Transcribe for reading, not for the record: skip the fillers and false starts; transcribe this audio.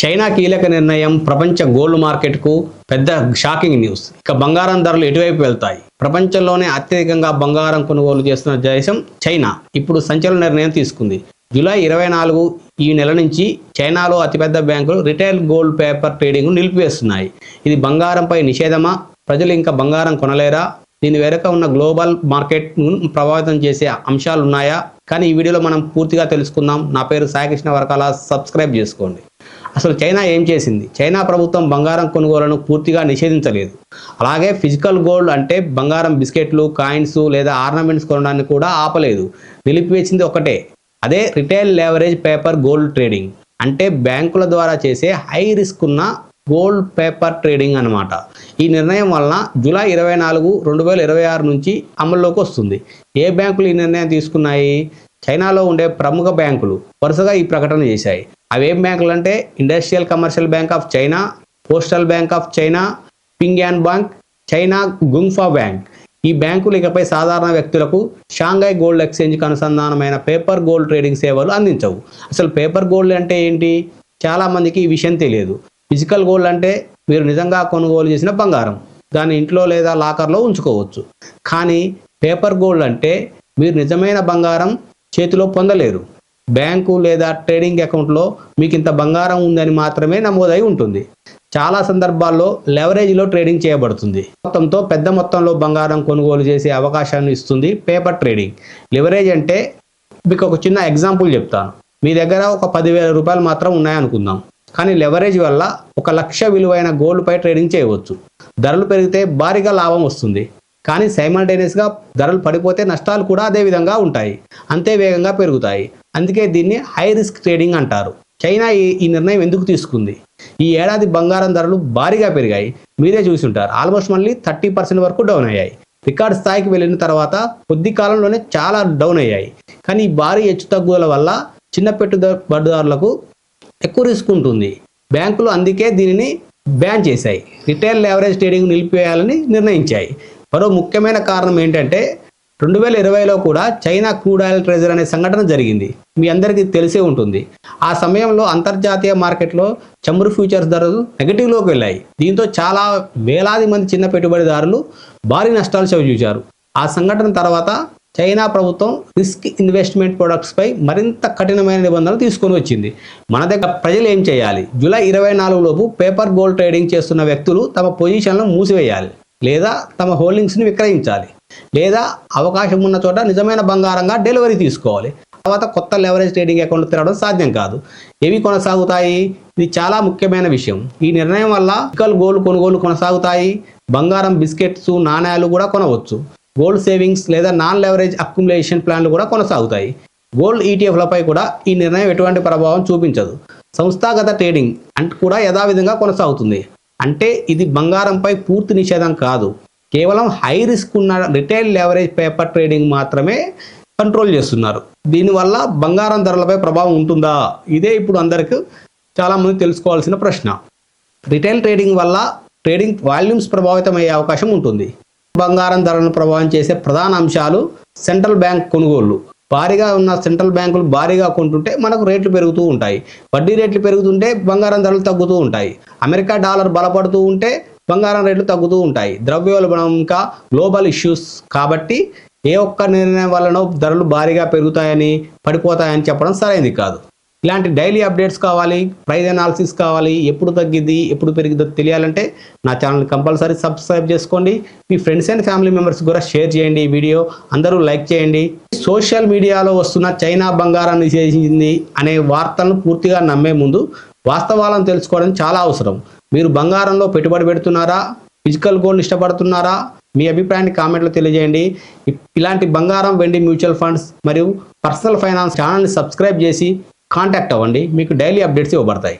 China కీలక నిర్ణయం ప్రపంచ గోల్డ్ మార్కెట్కు పెద్ద షాకింగ్ న్యూస్. ఇక బంగారం ధరలు ఎటువైపు వెళ్తాయి? ప్రపంచంలోనే అత్యధికంగా బంగారం కొనుగోలు చేస్తున్న దేశం చైనా ఇప్పుడు సంచలన నిర్ణయం తీసుకుంది. జూలై 24 ఈ నెల నుంచి చైనాలో అతిపెద్ద బ్యాంకులు రిటైల్ గోల్డ్ పేపర్ ట్రేడింగ్ నిలిపివేస్తున్నాయి. ఇది బంగారంపై నిషేధమా? ప్రజలు ఇంకా బంగారం కొనలేరా? దీని వెనుక ఉన్న గ్లోబల్ మార్కెట్ను ప్రభావితం చేసే అంశాలు ఉన్నాయా? కానీ ఈ వీడియోలో మనం పూర్తిగా తెలుసుకుందాం. నా పేరు సాయికృష్ణ వర్కాల. సబ్స్క్రైబ్ చేసుకోండి. అసలు చైనా ఏం చేసింది? చైనా ప్రభుత్వం బంగారం కొనుగోలును పూర్తిగా నిషేధించలేదు. అలాగే ఫిజికల్ గోల్డ్ అంటే బంగారం బిస్కెట్లు, కాయిన్స్ లేదా ఆర్నమెంట్స్ కొనడాన్ని కూడా ఆపలేదు. నిలిపివేసింది ఒకటే, అదే retail leverage paper gold trading. అంటే బ్యాంకుల ద్వారా చేసే హై రిస్క్ ఉన్న గోల్డ్ పేపర్ ట్రేడింగ్ అన్నమాట. ఈ నిర్ణయం వలన జూలై 24, 2026 నుంచి అమల్లోకి వస్తుంది. ఏ బ్యాంకులు ఈ నిర్ణయం తీసుకున్నాయి? చైనాలో ఉండే ప్రముఖ బ్యాంకులు వరుసగా ఈ ప్రకటన చేశాయి. అవేం బ్యాంకులు అంటే industrial commercial bank of China, postal bank of China, Pingan bank, China Guangfa bank. ఈ బ్యాంకులు ఇకపై సాధారణ వ్యక్తులకు షాంఘై గోల్డ్ ఎక్స్చేంజ్కి అనుసంధానమైన పేపర్ గోల్డ్ ట్రేడింగ్ సేవలు అందించవు. అసలు పేపర్ గోల్డ్ అంటే ఏంటి? చాలామందికి ఈ విషయం తెలియదు. ఫిజికల్ గోల్డ్ అంటే మీరు నిజంగా కొనుగోలు చేసిన బంగారం, దాన్ని ఇంట్లో లేదా లాకర్లో ఉంచుకోవచ్చు. కానీ పేపర్ గోల్డ్ అంటే మీరు నిజమైన బంగారం చేతిలో పొందలేరు. బ్యాంకు లేదా ట్రేడింగ్ అకౌంట్లో మీకు ఇంత బంగారం ఉందని మాత్రమే నమోదై ఉంటుంది. చాలా సందర్భాల్లో లెవరేజ్లో ట్రేడింగ్ చేయబడుతుంది. మొత్తంతో పెద్ద మొత్తంలో బంగారం కొనుగోలు చేసే అవకాశాన్ని ఇస్తుంది పేపర్ ట్రేడింగ్. లెవరేజ్ అంటే మీకు ఒక చిన్న ఎగ్జాంపుల్ చెప్తాను. మీ దగ్గర ఒక 10,000 రూపాయలు మాత్రం ఉన్నాయనుకుందాం. కానీ లెవరేజ్ వల్ల 1,00,000 విలువైన గోల్డ్పై ట్రేడింగ్ చేయవచ్చు. ధరలు పెరిగితే భారీగా లాభం వస్తుంది. కానీ సైమల్టేనియస్గా ధరలు పడిపోతే నష్టాలు కూడా అదే విధంగా ఉంటాయి, అంతే వేగంగా పెరుగుతాయి. అందుకే దీన్ని హై రిస్క్ ట్రేడింగ్ అంటారు. చైనా ఈ నిర్ణయం ఎందుకు తీసుకుంది? ఈ ఏడాది బంగారం ధరలు భారీగా పెరిగాయి. మీరే చూసి ఉంటారు. ఆల్మోస్ట్ మళ్ళీ 30% వరకు డౌన్ అయ్యాయి. రికార్డ్ స్థాయికి వెళ్ళిన తర్వాత కొద్ది కాలంలోనే చాలా డౌన్ అయ్యాయి. కానీ ఈ భారీ హెచ్చు తగ్గుదల వల్ల చిన్న పెట్టుబడిదారులకు ఎక్కువ రిస్క్ ఉంటుంది. బ్యాంకులు అందుకే దీనిని బ్యాన్ చేశాయి. రిటైల్ లెవరేజ్ ట్రేడింగ్ నిలిపివేయాలని నిర్ణయించాయి. మరో ముఖ్యమైన కారణం ఏంటంటే 2020లో కూడా చైనా క్రూడ్ ఆయిల్ ట్రెజర్ అనే సంఘటన జరిగింది. మీ అందరికీ తెలిసే ఉంటుంది. ఆ సమయంలో అంతర్జాతీయ మార్కెట్లో చమురు ఫ్యూచర్స్ ధరలు నెగిటివ్లోకి వెళ్ళాయి. దీంతో చాలా వేలాది మంది చిన్న పెట్టుబడిదారులు భారీ నష్టాలు చవిచూశారు. ఆ సంఘటన తర్వాత చైనా ప్రభుత్వం రిస్క్ ఇన్వెస్ట్మెంట్ ప్రొడక్ట్స్పై మరింత కఠినమైన నిబంధనలు తీసుకొని వచ్చింది. మన దగ్గర ప్రజలు ఏం చేయాలి? జూలై 24 లోపు పేపర్ గోల్డ్ ట్రేడింగ్ చేస్తున్న వ్యక్తులు తమ పొజిషన్లను మూసివేయాలి, లేదా తమ హోల్డింగ్స్ని విక్రయించాలి, లేదా అవకాశం ఉన్న చోట నిజమైన బంగారంగా డెలివరీ తీసుకోవాలి. తర్వాత కొత్త లెవరేజ్ ట్రేడింగ్ అకౌంట్లు తెరవడం సాధ్యం కాదు. ఏవి కొనసాగుతాయి? ఇది చాలా ముఖ్యమైన విషయం. ఈ నిర్ణయం వల్ల ఫిజికల్ గోల్డ్ కొనుగోలు కొనసాగుతాయి. బంగారం బిస్కెట్స్, నాణ్యాలు కూడా కొనవచ్చు. గోల్డ్ సేవింగ్స్ లేదా నాన్ లెవరేజ్ అక్యుములేషన్ ప్లాన్లు కూడా కొనసాగుతాయి. గోల్డ్ ఈటీఎఫ్లపై కూడా ఈ నిర్ణయం ఎటువంటి ప్రభావం చూపించదు. సంస్థాగత ట్రేడింగ్ అంటే కూడా యథావిధంగా కొనసాగుతుంది. అంటే ఇది బంగారంపై పూర్తి నిషేధం కాదు, కేవలం హై రిస్క్ ఉన్న రిటైల్ లెవరేజ్ పేపర్ ట్రేడింగ్ మాత్రమే కంట్రోల్ చేస్తున్నారు. దీనివల్ల బంగారం ధరలపై ప్రభావం ఉంటుందా? ఇదే ఇప్పుడు అందరికీ చాలామంది తెలుసుకోవాల్సిన ప్రశ్న. రిటైల్ ట్రేడింగ్ వల్ల ట్రేడింగ్ వాల్యూమ్స్ ప్రభావితమయ్యే అవకాశం ఉంటుంది. బంగారం ధరలను ప్రభావం చేసే ప్రధాన అంశాలు సెంట్రల్ బ్యాంక్ కొనుగోళ్లు. భారీగా ఉన్న సెంట్రల్ బ్యాంకులు భారీగా కొంటుంటే మనకు రేట్లు పెరుగుతూ ఉంటాయి. వడ్డీ రేట్లు పెరుగుతుంటే బంగారం ధరలు తగ్గుతూ ఉంటాయి. అమెరికా డాలర్ బలపడుతూ ఉంటే బంగారం రేట్లు తగ్గుతూ ఉంటాయి. ద్రవ్యోల్బణం ఇంకా గ్లోబల్ ఇష్యూస్ కాబట్టి ఏ ఒక్క నిర్ణయం వల్లనో ధరలు భారీగా పెరుగుతాయని పడిపోతాయని చెప్పడం సరైనది కాదు. ఇలాంటి డైలీ అప్డేట్స్ కావాలి, ప్రైస్ అనాలిసిస్ కావాలి, ఎప్పుడు తగ్గిద్ది ఎప్పుడు పెరిగిద్దో తెలియాలంటే నా ఛానల్ కంపల్సరీ సబ్స్క్రైబ్ చేసుకోండి. మీ ఫ్రెండ్స్ అండ్ ఫ్యామిలీ మెంబర్స్ కూడా షేర్ చేయండి. ఈ వీడియో అందరూ లైక్ చేయండి. సోషల్ మీడియాలో వస్తున్న చైనా బంగారాన్ని నిషేధించింది అనే వార్తలను పూర్తిగా నమ్మే ముందు వాస్తవాలను తెలుసుకోవడం చాలా అవసరం. మీరు బంగారంలో పెట్టుబడి పెడుతున్నారా? Physical gold ఇష్టపడుతున్నారా? మీ అభిప్రాయాన్ని కామెంట్లో తెలియజేయండి. ఇలాంటి బంగారం, వెండి, మ్యూచువల్ ఫండ్స్ మరియు పర్సనల్ ఫైనాన్స్ ఛానల్ని సబ్స్క్రైబ్ చేసి కాంటాక్ట్ అవ్వండి. మీకు డైలీ అప్డేట్స్ ఇవ్వబడతాయి.